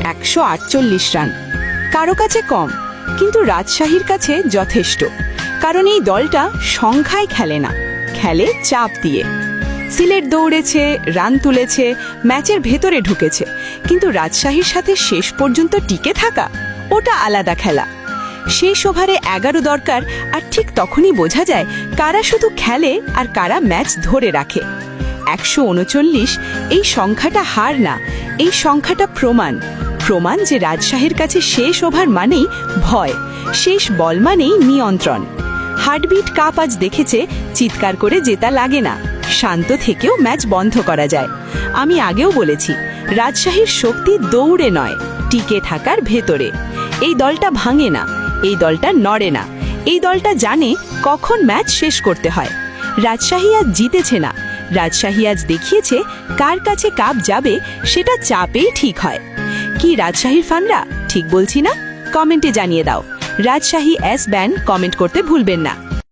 148 run. কারো কাছে কম, কিন্তু রাজশাহীর কাছে যথেষ্ট। কারণ এই দলটা সংখ্যায় খেলে না, খেলে চাপ দিয়ে। সিলেট দৌড়েছে, রান তুলেছে, ম্যাচের ভেতরে ঢুকেছে, কিন্তু রাজশাহীর সাথে শেষ পর্যন্ত টিকে থাকা ওটা আলাদা খেলা। শেষ ওভারে 11 দরকার, আর ঠিক তখনই বোঝা যায় কারা শুধু খেলে আর কারা ম্যাচ ধরে রাখে। 139 এই সংখ্যাটা হার না, এই সংখ্যাটা প্রমাণ যে রাজশাহীর কাছে শেষ ওভার মানেই ভয়, শেষ বল মানেই নিয়ন্ত্রণ। হার্টবিট কাপ আজ দেখেছে চিৎকার করে জেতা লাগে না, শান্ত থেকেও ম্যাচ বন্ধ করা যায়। আমি আগেও বলেছি, রাজশাহীর শক্তি দৌড়ে নয়, টিকে থাকার ভেতরে। এই দলটা ভাঙে না, এই দলটা নড়ে না, এই দলটা জানে কখন ম্যাচ শেষ করতে হয়। রাজশাহী আজ জিতেছে না, রাজশাহী আজ দেখিয়েছে কার কাছে কাপ যাবে সেটা চাপেই ঠিক হয়। কি রাজশাহীর ফানরা ঠিক বলছি না? কমেন্টে জানিয়ে দাও। রাজশাহী এস ব্যান কমেন্ট করতে ভুলবেন না।